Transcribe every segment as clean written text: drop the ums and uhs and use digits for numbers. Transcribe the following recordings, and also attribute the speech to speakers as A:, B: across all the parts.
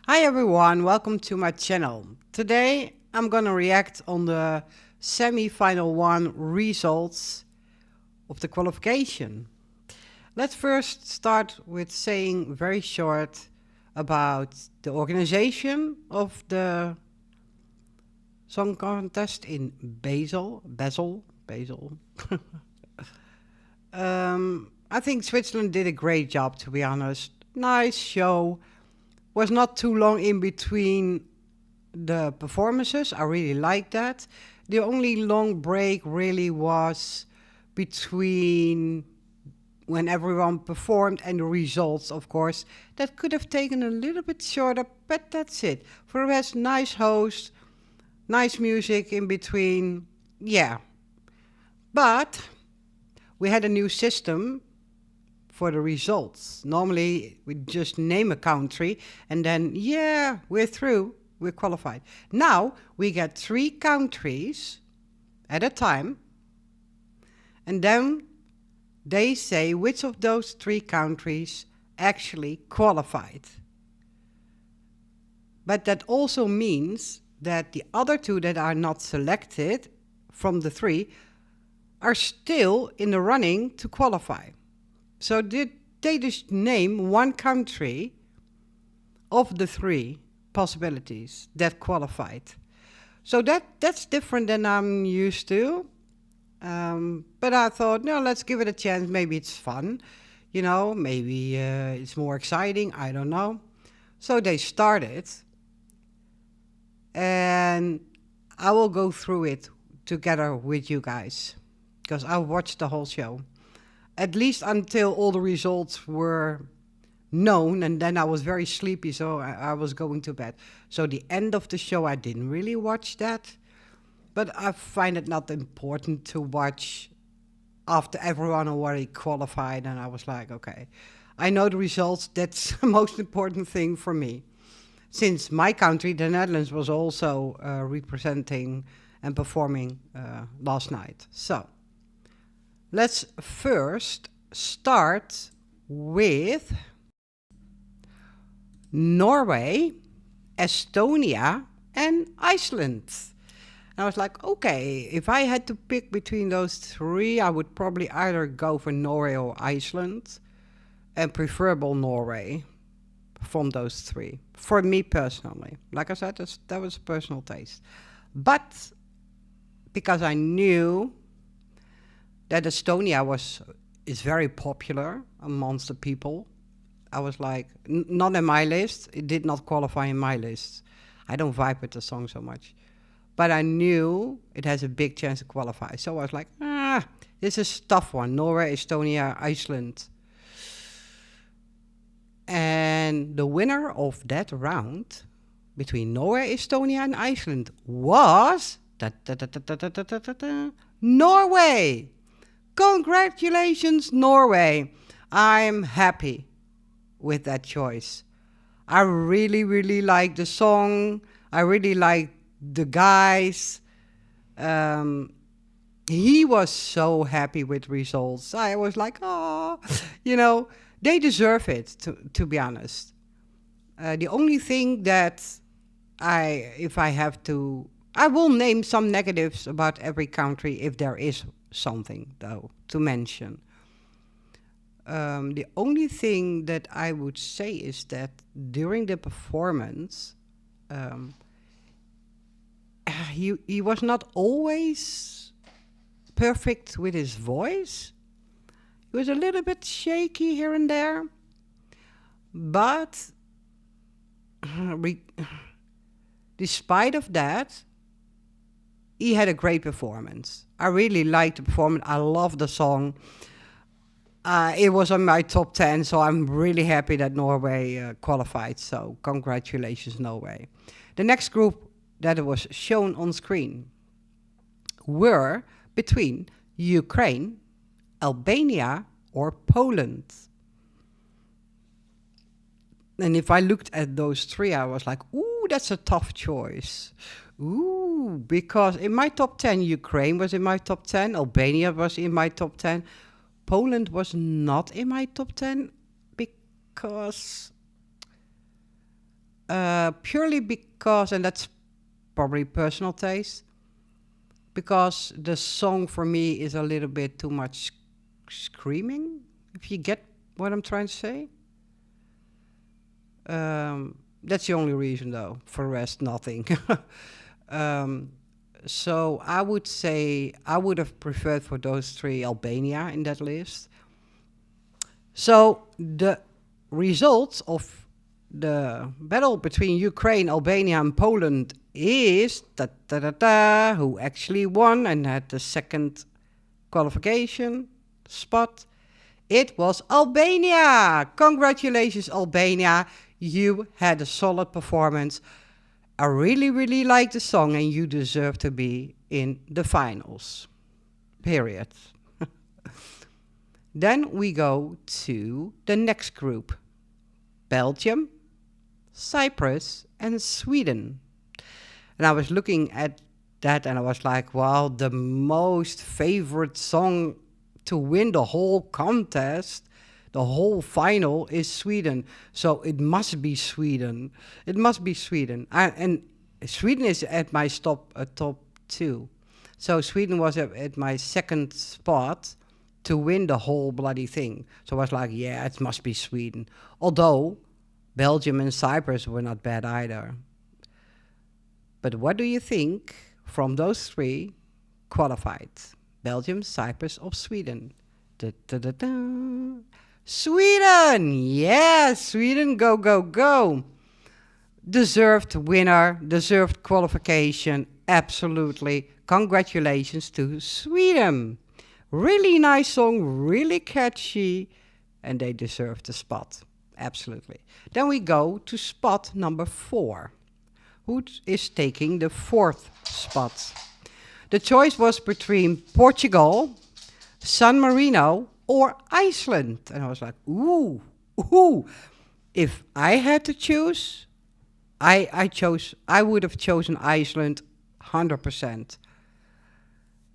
A: Hi everyone, welcome to my channel. Today I'm gonna react on the semi-final one results of the qualification. Let's first start with saying very short about the organization of the song contest in Basel. I think Switzerland did a great job, to be honest. Nice show. Was not too long in between the performances. I really liked that. The only long break really was between when everyone performed and the results, of course. That could have taken a little bit shorter, but that's it. For the rest, nice host, nice music in between. Yeah. But we had a new system for the results. Normally, we just name a country and then, yeah, we're through, we're qualified. Now, we get 3 countries at a time, and then they say which of those 3 countries actually qualified. But that also means that the other 2 that are not selected from the 3 are still in the running to qualify. So they just name one country of the 3 possibilities that qualified. So that's different than I'm used to. But I thought, no, let's give it a chance. Maybe it's fun. You know, maybe it's more exciting. I don't know. So they started. And I will go through it together with you guys, because I watched the whole show. At least until all the results were known, and then I was very sleepy, so I was going to bed. So the end of the show, I didn't really watch that. But I find it not important to watch after everyone already qualified, and I was like, okay, I know the results, that's the most important thing for me. Since my country, the Netherlands, was also representing and performing last night. So let's first start with Norway, Estonia, and Iceland. And I was like, okay, if I had to pick between those 3, I would probably either go for Norway or Iceland, and preferable Norway from those 3. For me personally, like I said, that was personal taste. But because I knew that Estonia is very popular amongst the people, I was like, not in my list. It did not qualify in my list. I don't vibe with the song so much. But I knew it has a big chance to qualify. So I was like, this is a tough one. Norway, Estonia, Iceland. And the winner of that round between Norway, Estonia, and Iceland was Norway. Congratulations, Norway. I'm happy with that choice. I really, really like the song. I really like the guys. He was so happy with results. I was like, oh, you know, they deserve it, to be honest. The only thing that if I have to, I will name some negatives about every country if there is something, though, to mention. The only thing that I would say is that during the performance, he was not always perfect with his voice. He was a little bit shaky here and there, but despite of that, he had a great performance. I really liked the performance. I love the song. It was on my top 10, so I'm really happy that Norway qualified. So congratulations, Norway. The next group that was shown on screen were between Ukraine, Albania, or Poland. And if I looked at those 3, I was like, ooh, that's a tough choice. Ooh, because in my top 10, Ukraine was in my top 10, Albania was in my top 10, Poland was not in my top 10 because purely because, and that's probably personal taste, because the song for me is a little bit too much screaming, if you get what I'm trying to say. That's the only reason, though. For the rest, nothing. um, so I would say I would have preferred for those three Albania in that list. So the results of the battle between Ukraine, Albania, and Poland is who actually won and had the second qualification spot. It was Albania. Congratulations, Albania. You had a solid performance. I really, really like the song, and you deserve to be in the finals. Period. Then we go to the next group. Belgium, Cyprus, and Sweden. And I was looking at that and I was like, wow, the most favorite song to win the whole contest, the whole final, is Sweden. So it must be Sweden. It must be Sweden. And Sweden is at my top two. So Sweden was at my second spot to win the whole bloody thing. So I was like, yeah, it must be Sweden. Although Belgium and Cyprus were not bad either. But what do you think from those three qualified? Belgium, Cyprus, or Sweden? Sweden! Yes, Sweden, go, go, go. Deserved winner, deserved qualification, absolutely. Congratulations to Sweden. Really nice song, really catchy, and they deserve the spot. Absolutely. Then we go to spot number 4. Who is taking the 4th spot? The choice was between Portugal, San Marino, or Iceland. And I was like, ooh. If I had to choose, I would have chosen Iceland 100%.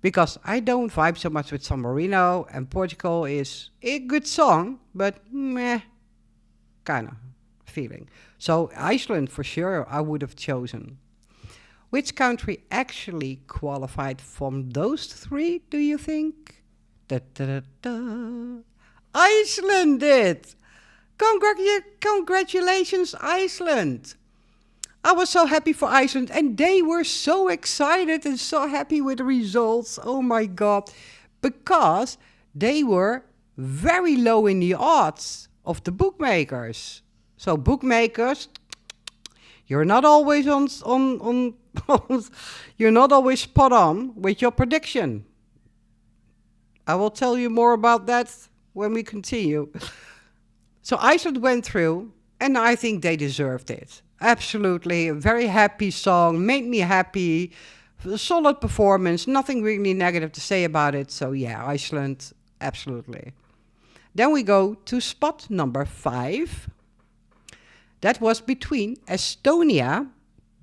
A: Because I don't vibe so much with San Marino, and Portugal is a good song, but meh, kind of feeling. So Iceland, for sure, I would have chosen. Which country actually qualified from those three, do you think? Iceland did! Congratulations, Iceland! I was so happy for Iceland, and they were so excited and so happy with the results. Oh my God. Because they were very low in the odds of the bookmakers. So bookmakers, you're not always on you're not always spot on with your prediction. I will tell you more about that when we continue. So Iceland went through, and I think they deserved it. Absolutely, a very happy song, made me happy, a solid performance, nothing really negative to say about it. So yeah, Iceland, absolutely. Then we go to spot number 5. That was between Estonia,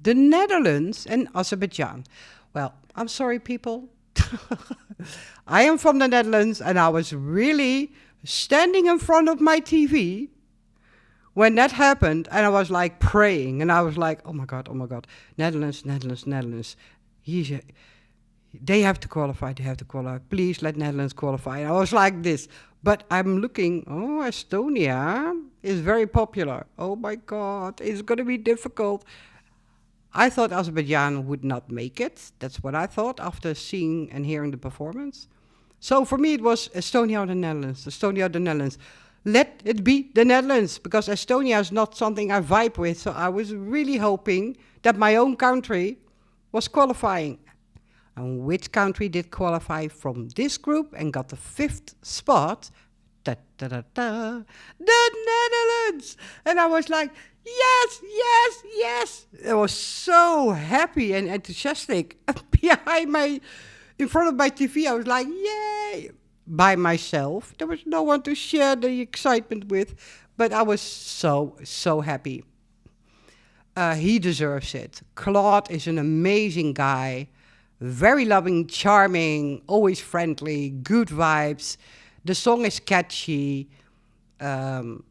A: the Netherlands, and Azerbaijan. Well, I'm sorry, people. I am from the Netherlands, and I was really standing in front of my TV when that happened, and I was like praying, and I was like, oh my God, Netherlands. They have to qualify, Please let Netherlands qualify. And I was like this. But I'm looking, Estonia is very popular. Oh my God, it's going to be difficult. I thought Azerbaijan would not make it. That's what I thought after seeing and hearing the performance. So for me, it was Estonia or the Netherlands. Let it be the Netherlands, because Estonia is not something I vibe with. So I was really hoping that my own country was qualifying. And which country did qualify from this group and got the 5th spot? The Netherlands! And I was like, yes! I was so happy and enthusiastic. In front of my TV, I was like, yay! By myself. There was no one to share the excitement with, but I was so happy. He deserves it. Claude is an amazing guy, very loving, charming, always friendly, good vibes. The song is catchy, and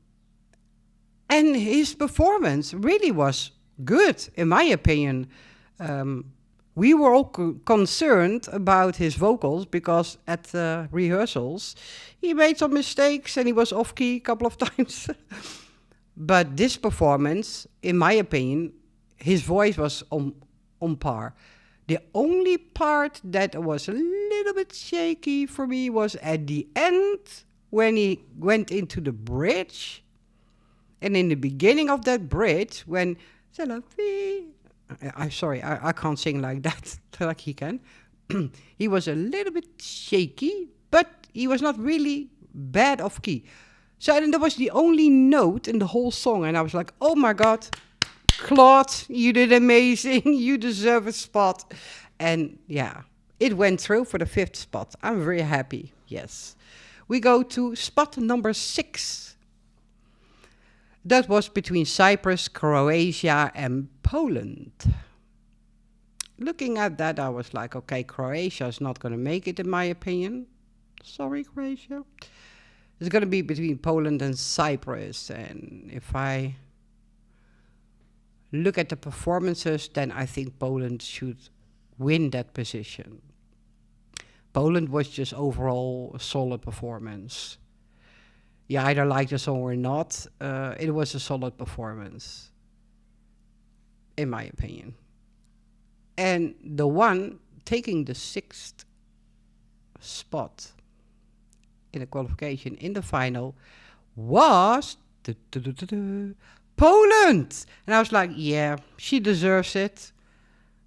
A: his performance really was good, in my opinion. We were all concerned about his vocals because at the rehearsals he made some mistakes and he was off key a couple of times. But this performance, in my opinion, his voice was on par. The only part that was a little bit shaky for me was at the end when he went into the bridge. And in the beginning of that bridge, when I'm sorry, I can't sing like that, like he can. He was a little bit shaky, but he was not really bad off key. So and that was the only note in the whole song. And I was like, oh my God, Claude, you did amazing. You deserve a spot. And yeah, it went through for the 5th spot. I'm very happy, yes. We go to spot number 6. That was between Cyprus, Croatia, and Poland. Looking at that, I was like, okay, Croatia is not going to make it, in my opinion. Sorry, Croatia. It's going to be between Poland and Cyprus. And if I look at the performances, then I think Poland should win that position. Poland was just overall a solid performance. You either like the song or not. It was a solid performance, in my opinion. And the one taking the 6th spot in the qualification in the final was Poland. And I was like, yeah, she deserves it.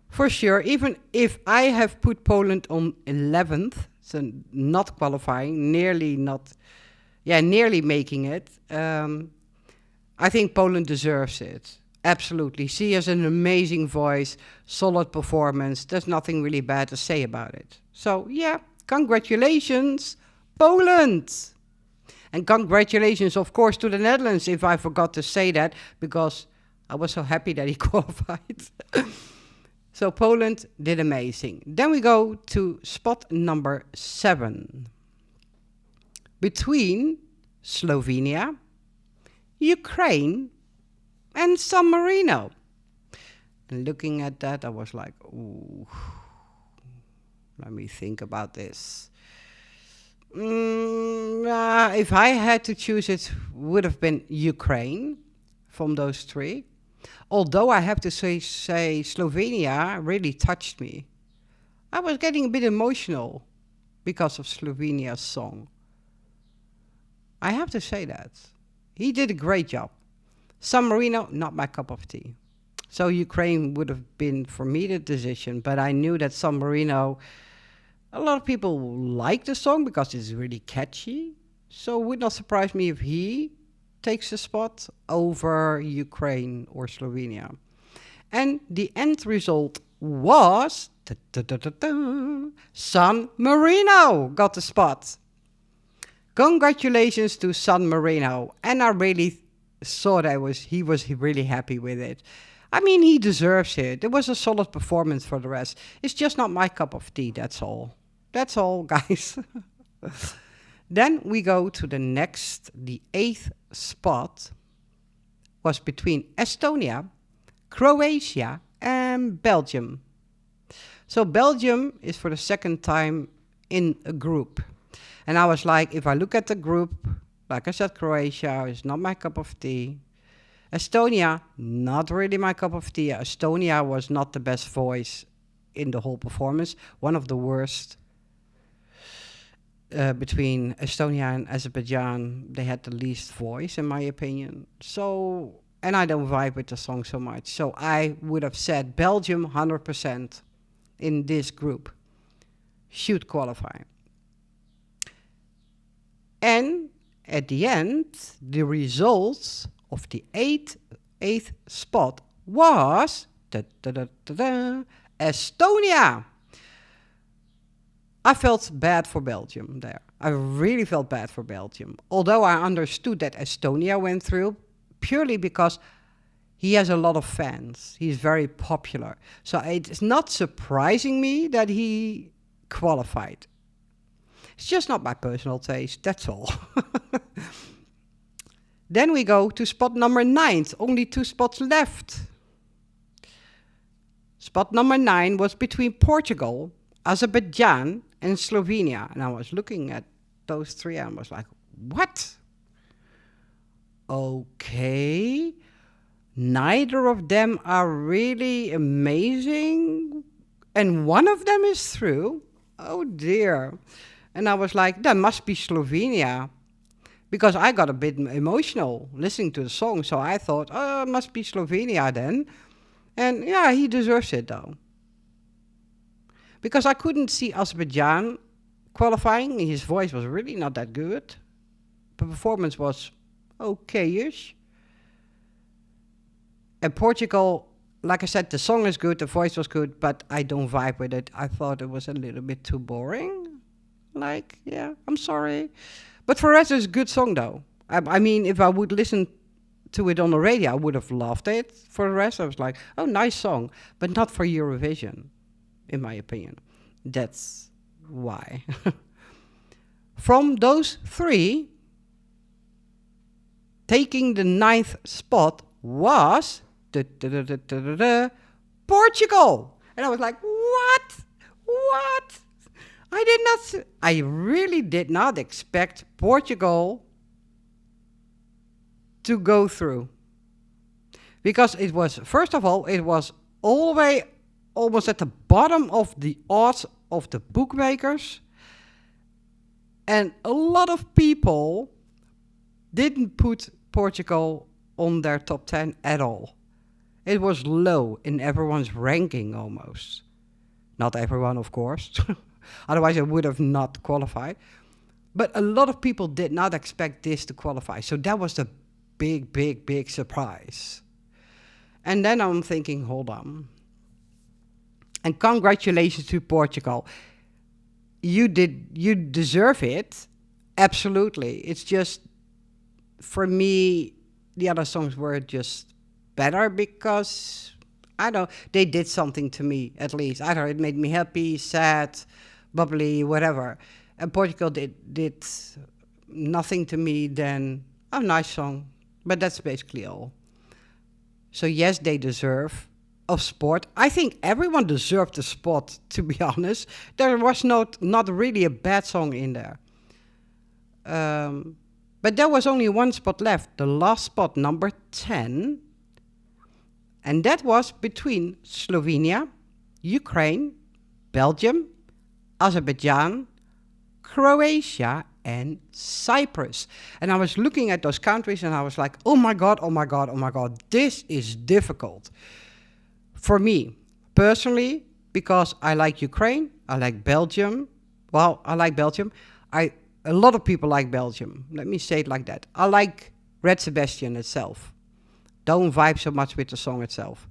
A: For sure. Even if I have put Poland on 11th, so not qualifying, nearly making it. I think Poland deserves it. Absolutely. She has an amazing voice, solid performance. There's nothing really bad to say about it. So, yeah, congratulations, Poland. And congratulations, of course, to the Netherlands, if I forgot to say that, because I was so happy that he qualified. So Poland did amazing. Then we go to spot number 7. Between Slovenia, Ukraine, and San Marino. And looking at that, I was like, ooh, let me think about this. If I had to choose, it would have been Ukraine from those 3. Although I have to say Slovenia really touched me. I was getting a bit emotional because of Slovenia's song. I have to say that. He did a great job. San Marino, not my cup of tea. So Ukraine would have been, for me, the decision. But I knew that San Marino, a lot of people like the song because it's really catchy. So it would not surprise me if he takes the spot over Ukraine or Slovenia. And the end result was San Marino got the spot. Congratulations to San Marino. And I really thought he was really happy with it. I mean, he deserves it. It was a solid performance for the rest. It's just not my cup of tea, that's all. That's all, guys. Then we go to the 8th spot was between Estonia, Croatia, and Belgium. So Belgium is for the 2nd time in a group. And I was like, if I look at the group, like I said, Croatia is not my cup of tea. Estonia, not really my cup of tea. Estonia was not the best voice in the whole performance. One of the worst. Between Estonia and Azerbaijan, they had the least voice, in my opinion. So, and I don't vibe with the song so much. So I would have said Belgium 100% in this group should qualify. And at the end, the results of the 8th spot was Estonia. I felt bad for Belgium there. I really felt bad for Belgium. Although I understood that Estonia went through purely because he has a lot of fans. He's very popular. So it's not surprising me that he qualified. It's just not my personal taste, that's all. Then we go to spot number 9. Only 2 spots left. Spot number 9 was between Portugal, Azerbaijan, and Slovenia. And I was looking at those three and I was like, what? Okay. Neither of them are really amazing. And one of them is through. Oh dear. And I was like, that must be Slovenia. Because I got a bit emotional listening to the song. So I thought, oh, it must be Slovenia then. And yeah, he deserves it though. Because I couldn't see Azerbaijan qualifying. His voice was really not that good. The performance was okay-ish. And Portugal, like I said, the song is good, the voice was good, but I don't vibe with it. I thought it was a little bit too boring. Like, yeah, I'm sorry. But for the rest, it's a good song though. I mean, if I would listen to it on the radio, I would have loved it. For the rest, I was like, oh, nice song. But not for Eurovision, in my opinion. That's why. From those three, taking the 9th spot was Portugal. And I was like, what? What? I really did not expect Portugal to go through. Because it was, first of all, it was all the way almost at the bottom of the odds of the bookmakers. And a lot of people didn't put Portugal on their top 10 at all. It was low in everyone's ranking almost. Not everyone, of course. Otherwise, I would have not qualified. But a lot of people did not expect this to qualify. So that was the big, big, big surprise. And then I'm thinking, hold on. And congratulations to Portugal. You deserve it. Absolutely. It's just, for me, the other songs were just better because, I don't know, they did something to me, at least. I don't know, it made me happy, sad, bubbly, whatever. And Portugal did nothing to me than a nice song. But that's basically all. So yes, they deserve a spot. I think everyone deserved a spot, to be honest. There was not really a bad song in there. But there was only one spot left, the last spot, number 10. And that was between Slovenia, Ukraine, Belgium, Azerbaijan, Croatia, and Cyprus. And I was looking at those countries and I was like, oh my God, oh my God, oh my God, this is difficult. For me, personally, because I like Ukraine, I like Belgium. Well, I like Belgium. A lot of people like Belgium. Let me say it like that. I like Red Sebastian itself. Don't vibe so much with the song itself.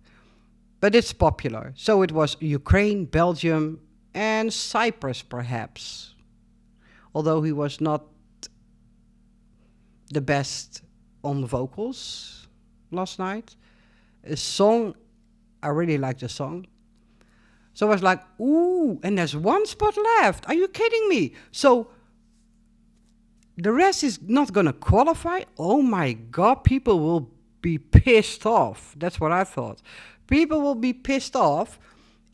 A: But it's popular. So it was Ukraine, Belgium, and Cyprus, perhaps. Although he was not the best on vocals last night. A song, I really liked the song. So I was like, ooh, and there's one spot left. Are you kidding me? So the rest is not going to qualify? Oh my God, people will be pissed off. That's what I thought. People will be pissed off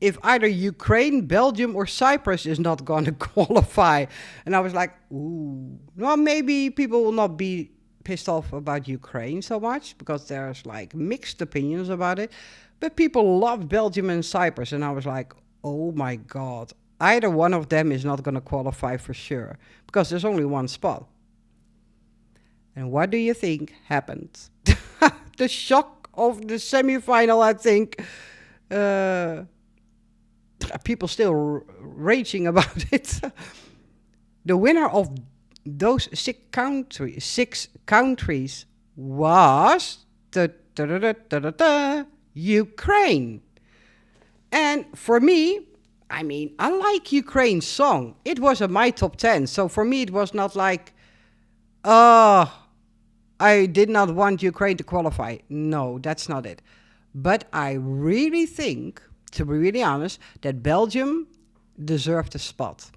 A: if either Ukraine, Belgium, or Cyprus is not going to qualify. And I was like, ooh. Well, maybe people will not be pissed off about Ukraine so much, because there's like mixed opinions about it. But people love Belgium and Cyprus. And I was like, oh my God. Either one of them is not going to qualify for sure, because there's only one spot. And what do you think happened? The shock of the semi-final, I think. People still raging about it. The winner of those six countries was Ukraine. And for me, I mean, I like Ukraine's song. It was in my top 10. So for me, it was not like, I did not want Ukraine to qualify. No, that's not it. But I really think, to be really honest, that Belgium deserved a spot.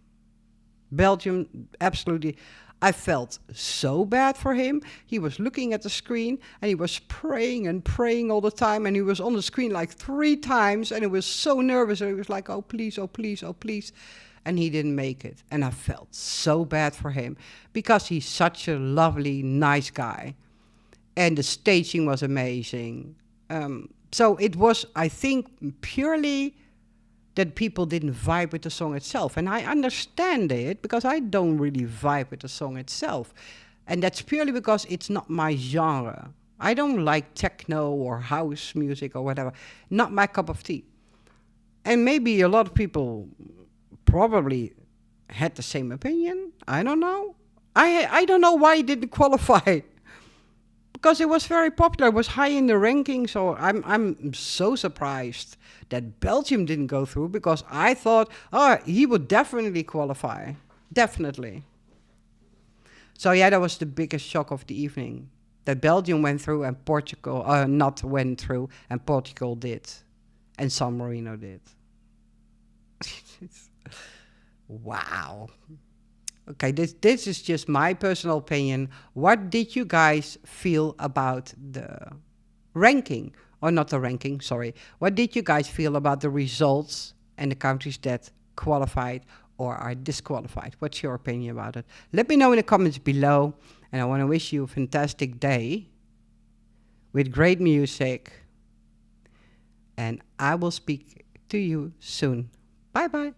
A: Belgium, absolutely. I felt so bad for him. He was looking at the screen and he was praying and praying all the time. And he was on the screen like 3 times and he was so nervous. And he was like, oh, please, oh, please, oh, please. And he didn't make it. And I felt so bad for him because he's such a lovely, nice guy. And the staging was amazing. So it was, I think, purely that people didn't vibe with the song itself. And I understand it because I don't really vibe with the song itself. And that's purely because it's not my genre. I don't like techno or house music or whatever. Not my cup of tea. And maybe a lot of people probably had the same opinion. I don't know. I don't know why it didn't qualify. Because it was very popular, it was high in the ranking, so I'm so surprised that Belgium didn't go through because I thought, oh, he would definitely qualify, definitely. So yeah, that was the biggest shock of the evening, that Belgium went through and Portugal not went through, and Portugal did, and San Marino did. Wow. Okay, this is just my personal opinion. What did you guys feel about the ranking? Or not the ranking, sorry. What did you guys feel about the results and the countries that qualified or are disqualified? What's your opinion about it? Let me know in the comments below. And I want to wish you a fantastic day with great music. And I will speak to you soon. Bye-bye.